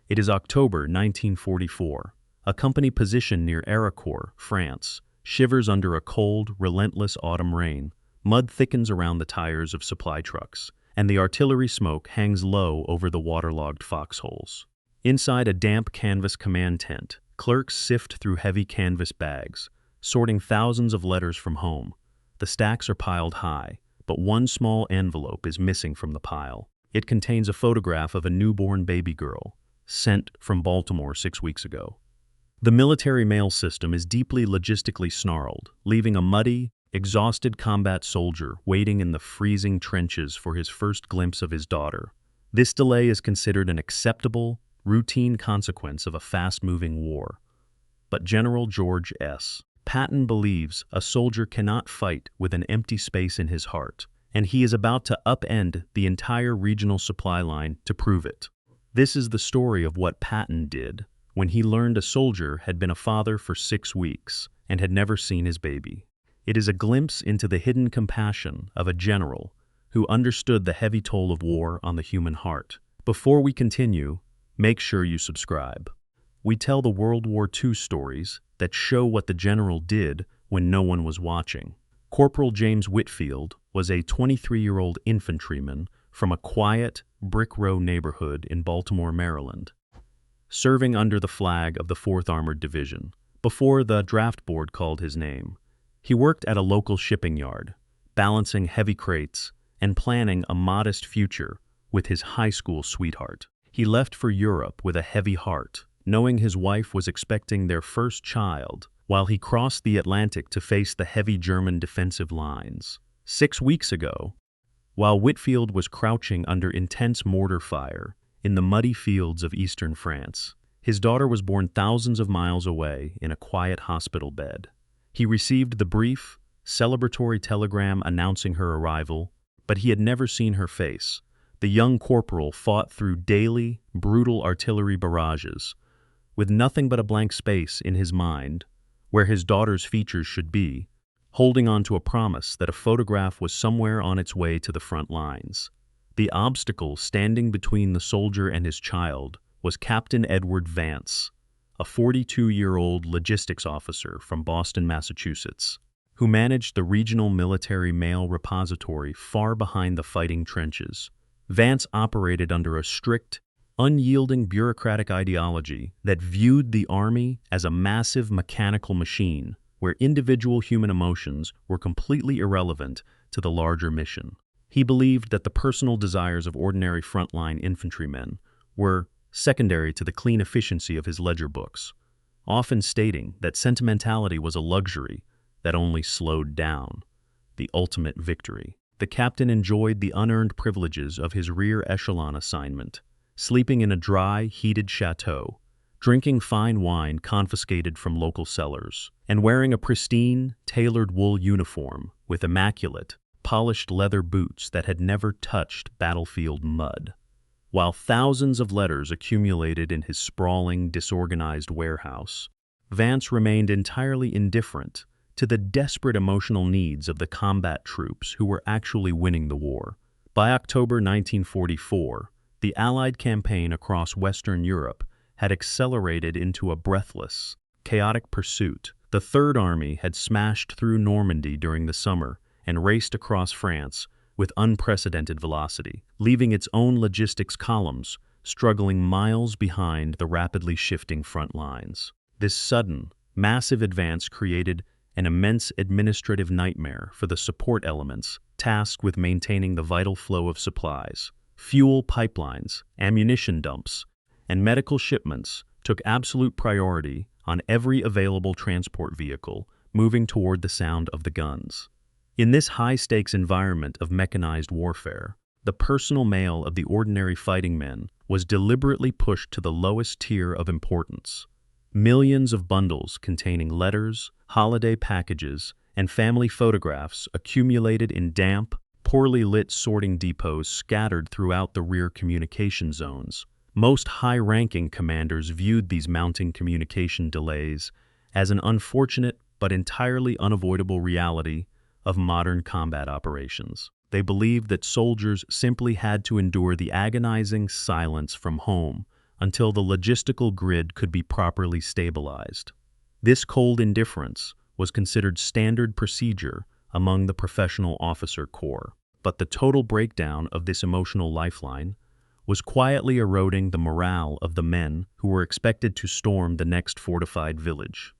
It is October 1944. A company positioned near Rear-Echelon, France, shivers under a cold, relentless autumn rain. Mud thickens around the tires of supply trucks, and the artillery smoke hangs low over the waterlogged foxholes. Inside a damp canvas command tent, clerks sift through heavy canvas bags, sorting thousands of letters from home. The stacks are piled high, but one small envelope is missing from the pile. It contains a photograph of a newborn baby girl, sent from Baltimore 6 weeks ago. The military mail system is deeply logistically snarled, leaving a muddy, exhausted combat soldier waiting in the freezing trenches for his first glimpse of his daughter. This delay is considered an acceptable, routine consequence of a fast-moving war. But General George S. Patton believes a soldier cannot fight with an empty space in his heart, and he is about to upend the entire regional supply line to prove it. This is the story of what Patton did when he learned a soldier had been a father for 6 weeks and had never seen his baby. It is a glimpse into the hidden compassion of a general who understood the heavy toll of war on the human heart. Before we continue, make sure you subscribe. We tell the World War II stories that show what the general did when no one was watching. Corporal James Whitfield was a 23-year-old infantryman from a quiet, Brick Row neighborhood in Baltimore, Maryland, serving under the flag of the 4th Armored Division, before the draft board called his name. He worked at a local shipping yard, balancing heavy crates and planning a modest future with his high school sweetheart. He left for Europe with a heavy heart, knowing his wife was expecting their first child, while he crossed the Atlantic to face the heavy German defensive lines. 6 weeks ago, while Whitfield was crouching under intense mortar fire in the muddy fields of eastern France, his daughter was born thousands of miles away in a quiet hospital bed. He received the brief, celebratory telegram announcing her arrival, but he had never seen her face. The young corporal fought through daily, brutal artillery barrages, with nothing but a blank space in his mind where his daughter's features should be, holding on to a promise that a photograph was somewhere on its way to the front lines. The obstacle standing between the soldier and his child was Captain Edward Vance, a 42-year-old logistics officer from Boston, Massachusetts, who managed the regional military mail repository far behind the fighting trenches. Vance operated under a strict, unyielding bureaucratic ideology that viewed the Army as a massive mechanical machine where individual human emotions were completely irrelevant to the larger mission. He believed that the personal desires of ordinary frontline infantrymen were secondary to the clean efficiency of his ledger books, often stating that sentimentality was a luxury that only slowed down the ultimate victory. The captain enjoyed the unearned privileges of his Rear-Echelon assignment, sleeping in a dry, heated chateau, drinking fine wine confiscated from local cellars, and wearing a pristine, tailored wool uniform with immaculate, polished leather boots that had never touched battlefield mud. While thousands of letters accumulated in his sprawling, disorganized warehouse, Vance remained entirely indifferent to the desperate emotional needs of the combat troops who were actually winning the war. By October 1944, the Allied campaign across Western Europe had accelerated into a breathless, chaotic pursuit. The Third Army had smashed through Normandy during the summer and raced across France with unprecedented velocity, leaving its own logistics columns struggling miles behind the rapidly shifting front lines. This sudden, massive advance created an immense administrative nightmare for the support elements tasked with maintaining the vital flow of supplies. Fuel pipelines, ammunition dumps, and medical shipments took absolute priority on every available transport vehicle moving toward the sound of the guns. In this high-stakes environment of mechanized warfare, the personal mail of the ordinary fighting men was deliberately pushed to the lowest tier of importance. Millions of bundles containing letters, holiday packages, and family photographs accumulated in damp, poorly lit sorting depots scattered throughout the rear communication zones. Most high-ranking commanders viewed these mounting communication delays as an unfortunate but entirely unavoidable reality of modern combat operations. They believed that soldiers simply had to endure the agonizing silence from home until the logistical grid could be properly stabilized. This cold indifference was considered standard procedure among the professional officer corps. But the total breakdown of this emotional lifeline was quietly eroding the morale of the men who were expected to storm the next fortified village.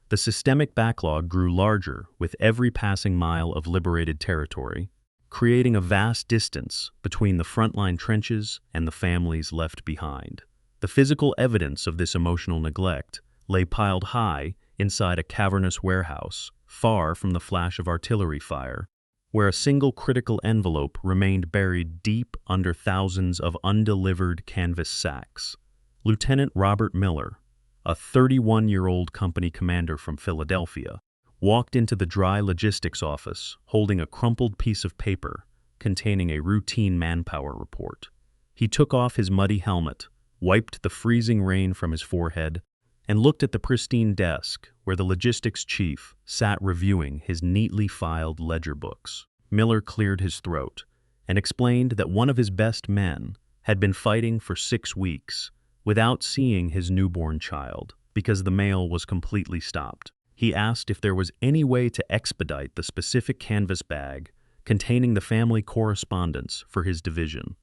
The systemic backlog grew larger with every passing mile of liberated territory, creating a vast distance between the frontline trenches and the families left behind. The physical evidence of this emotional neglect lay piled high inside a cavernous warehouse, far from the flash of artillery fire, where a single critical envelope remained buried deep under thousands of undelivered canvas sacks. Lieutenant Robert Miller, a 31-year-old company commander from Philadelphia, walked into the dry logistics office holding a crumpled piece of paper containing a routine manpower report. He took off his muddy helmet, wiped the freezing rain from his forehead, and looked at the pristine desk where the logistics chief sat reviewing his neatly filed ledger books. Miller cleared his throat and explained that one of his best men had been fighting for 6 weeks without seeing his newborn child because the mail was completely stopped. He asked if there was any way to expedite the specific canvas bag containing the family correspondence for his division.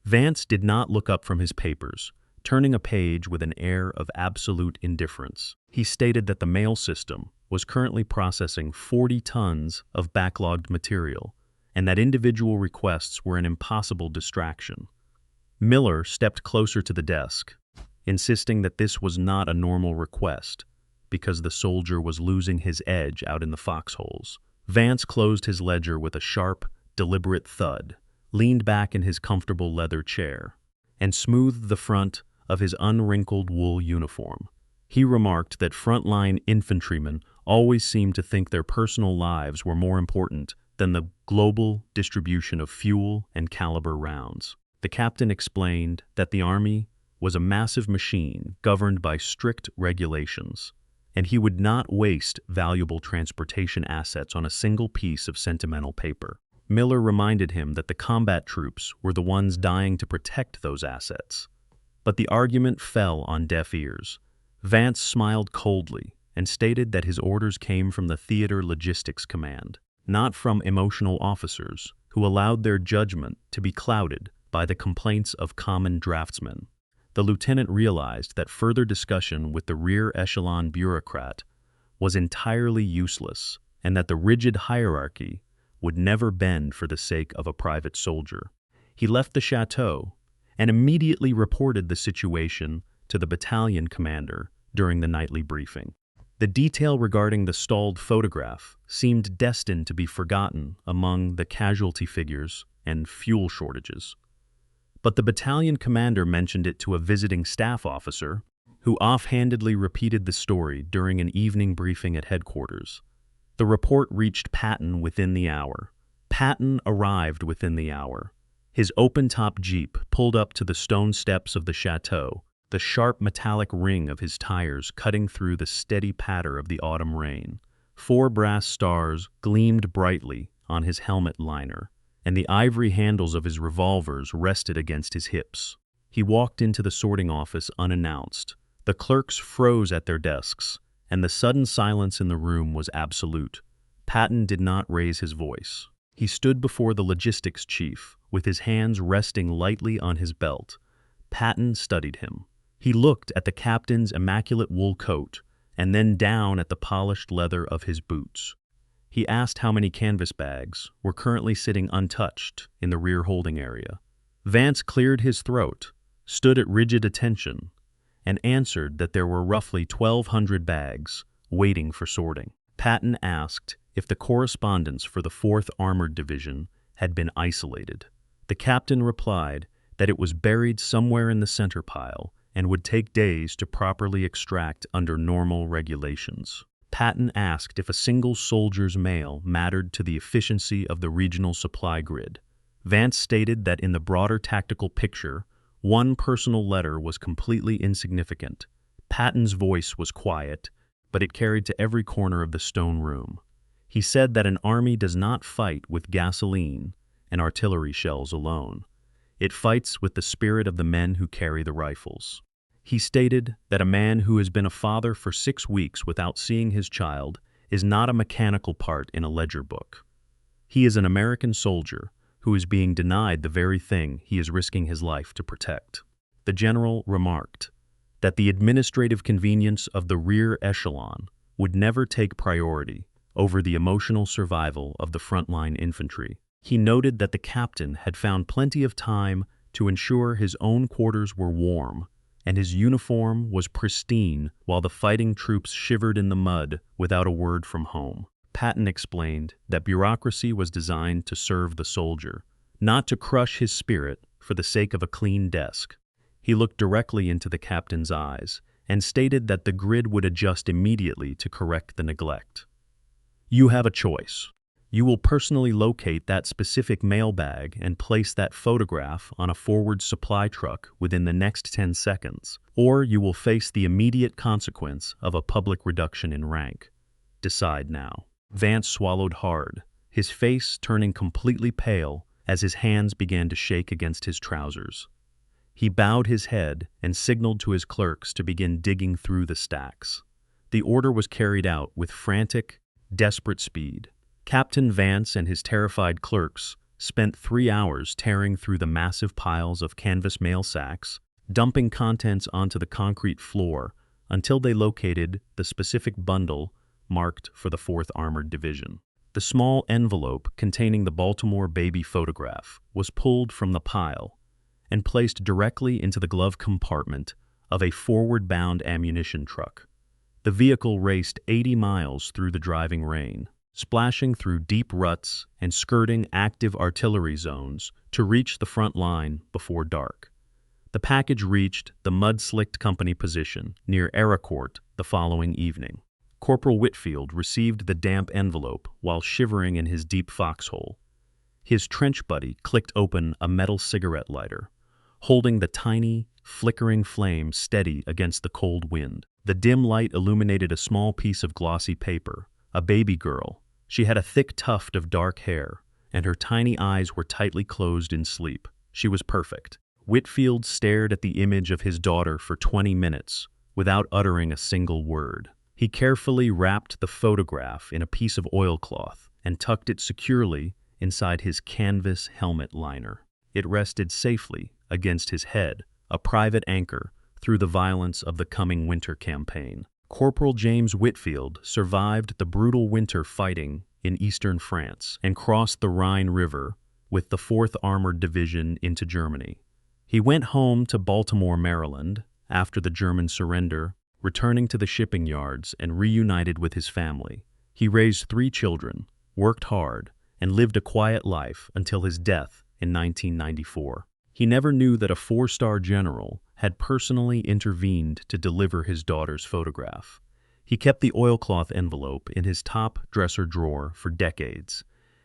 Vance did not look up from his papers, turning a page with an air of absolute indifference. He stated that the mail system was currently processing 40 tons of backlogged material, and that individual requests were an impossible distraction. Miller stepped closer to the desk, insisting that this was not a normal request, because the soldier was losing his edge out in the foxholes. Vance closed his ledger with a sharp, deliberate thud, leaned back in his comfortable leather chair, and smoothed the front of his unwrinkled wool uniform. He remarked that frontline infantrymen always seemed to think their personal lives were more important than the global distribution of fuel and caliber rounds. The captain explained that the Army was a massive machine governed by strict regulations, and he would not waste valuable transportation assets on a single piece of sentimental paper. Miller reminded him that the combat troops were the ones dying to protect those assets. But the argument fell on deaf ears. Vance smiled coldly and stated that his orders came from the Theater Logistics Command, not from emotional officers who allowed their judgment to be clouded by the complaints of common draftsmen. The lieutenant realized that further discussion with the rear-echelon bureaucrat was entirely useless, and that the rigid hierarchy would never bend for the sake of a private soldier. He left the chateau and immediately reported the situation to the battalion commander during the nightly briefing. The detail regarding the stalled photograph seemed destined to be forgotten among the casualty figures and fuel shortages. But the battalion commander mentioned it to a visiting staff officer who offhandedly repeated the story during an evening briefing at headquarters. The report reached Patton within the hour. Patton arrived within the hour. His open-top Jeep pulled up to the stone steps of the chateau, the sharp metallic ring of his tires cutting through the steady patter of the autumn rain. 4 brass stars gleamed brightly on his helmet liner, and the ivory handles of his revolvers rested against his hips. He walked into the sorting office unannounced. The clerks froze at their desks, and the sudden silence in the room was absolute. Patton did not raise his voice. He stood before the logistics chief, with his hands resting lightly on his belt. Patton studied him. He looked at the captain's immaculate wool coat, and then down at the polished leather of his boots. He asked how many canvas bags were currently sitting untouched in the rear holding area. Vance cleared his throat, stood at rigid attention, and answered that there were roughly 1,200 bags waiting for sorting. Patton asked if the correspondence for the 4th Armored Division had been isolated. The captain replied that it was buried somewhere in the center pile and would take days to properly extract under normal regulations. Patton asked if a single soldier's mail mattered to the efficiency of the regional supply grid. Vance stated that in the broader tactical picture, one personal letter was completely insignificant. Patton's voice was quiet, but it carried to every corner of the stone room. He said that an army does not fight with gasoline and artillery shells alone. It fights with the spirit of the men who carry the rifles. He stated that a man who has been a father for 6 weeks without seeing his child is not a mechanical part in a ledger book. He is an American soldier who is being denied the very thing he is risking his life to protect. The general remarked that the administrative convenience of the rear echelon would never take priority over the emotional survival of the frontline infantry. He noted that the captain had found plenty of time to ensure his own quarters were warm and his uniform was pristine while the fighting troops shivered in the mud without a word from home. Patton explained that bureaucracy was designed to serve the soldier, not to crush his spirit for the sake of a clean desk. He looked directly into the captain's eyes and stated that the grid would adjust immediately to correct the neglect. You have a choice. You will personally locate that specific mailbag and place that photograph on a forward supply truck within the next 10 seconds, or you will face the immediate consequence of a public reduction in rank. Decide now. Vance swallowed hard, his face turning completely pale as his hands began to shake against his trousers. He bowed his head and signaled to his clerks to begin digging through the stacks. The order was carried out with frantic, desperate speed. Captain Vance and his terrified clerks spent 3 hours tearing through the massive piles of canvas mail sacks, dumping contents onto the concrete floor until they located the specific bundle marked for the 4th Armored Division. The small envelope containing the Baltimore baby photograph was pulled from the pile and placed directly into the glove compartment of a forward-bound ammunition truck. The vehicle raced 80 miles through the driving rain, splashing through deep ruts and skirting active artillery zones to reach the front line before dark. The package reached the mud-slicked company position near Ericourt the following evening. Corporal Whitfield received the damp envelope while shivering in his deep foxhole. His trench buddy clicked open a metal cigarette lighter, holding the tiny, flickering flame steady against the cold wind. The dim light illuminated a small piece of glossy paper, a baby girl. She had a thick tuft of dark hair, and her tiny eyes were tightly closed in sleep. She was perfect. Whitfield stared at the image of his daughter for 20 minutes without uttering a single word. He carefully wrapped the photograph in a piece of oilcloth and tucked it securely inside his canvas helmet liner. It rested safely against his head, a private anchor through the violence of the coming winter campaign. Corporal James Whitfield survived the brutal winter fighting in eastern France and crossed the Rhine River with the 4th Armored Division into Germany. He went home to Baltimore, Maryland, after the German surrender, returning to the shipping yards and reunited with his family. He raised 3 children, worked hard, and lived a quiet life until his death in 1994. He never knew that a 4-star general had personally intervened to deliver his daughter's photograph. He kept the oilcloth envelope in his top dresser drawer for decades,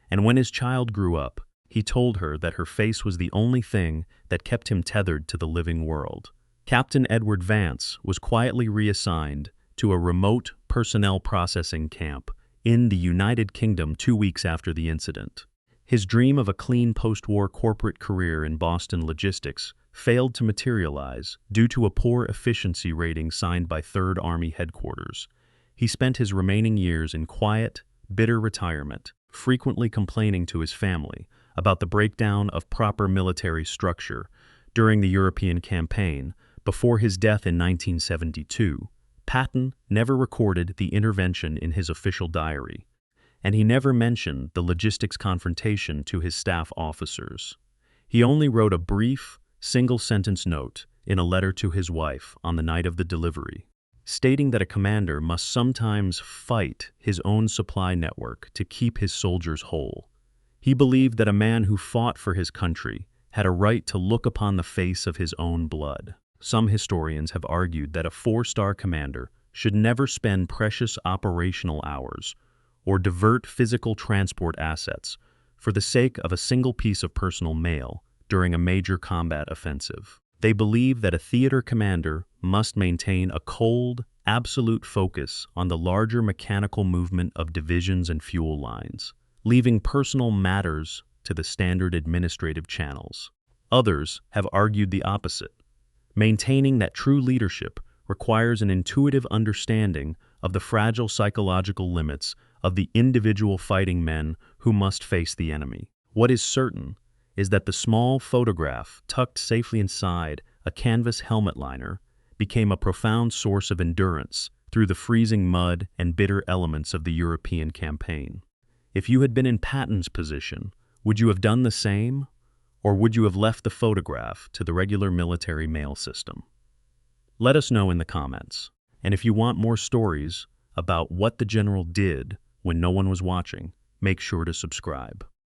and when his child grew up, he told her that her face was the only thing that kept him tethered to the living world. Captain Edward Vance was quietly reassigned to a remote personnel processing camp in the United Kingdom 2 weeks after the incident. His dream of a clean post-war corporate career in Boston logistics failed to materialize due to a poor efficiency rating signed by 3rd Army headquarters. He spent his remaining years in quiet, bitter retirement, frequently complaining to his family about the breakdown of proper military structure during the European campaign. Before his death in 1972, Patton never recorded the intervention in his official diary, and he never mentioned the logistics confrontation to his staff officers. He only wrote a brief, single-sentence note in a letter to his wife on the night of the delivery, stating that a commander must sometimes fight his own supply network to keep his soldiers whole. He believed that a man who fought for his country had a right to look upon the face of his own blood. Some historians have argued that a 4-star commander should never spend precious operational hours or divert physical transport assets for the sake of a single piece of personal mail during a major combat offensive. They believe that a theater commander must maintain a cold, absolute focus on the larger mechanical movement of divisions and fuel lines, leaving personal matters to the standard administrative channels. Others have argued the opposite. Maintaining that true leadership requires an intuitive understanding of the fragile psychological limits of the individual fighting men who must face the enemy. What is certain is that the small photograph tucked safely inside a canvas helmet liner became a profound source of endurance through the freezing mud and bitter elements of the European campaign. If you had been in Patton's position, would you have done the same, or would you have left the photograph to the regular military mail system? Let us know in the comments. And if you want more stories about what the general did when no one was watching, make sure to subscribe.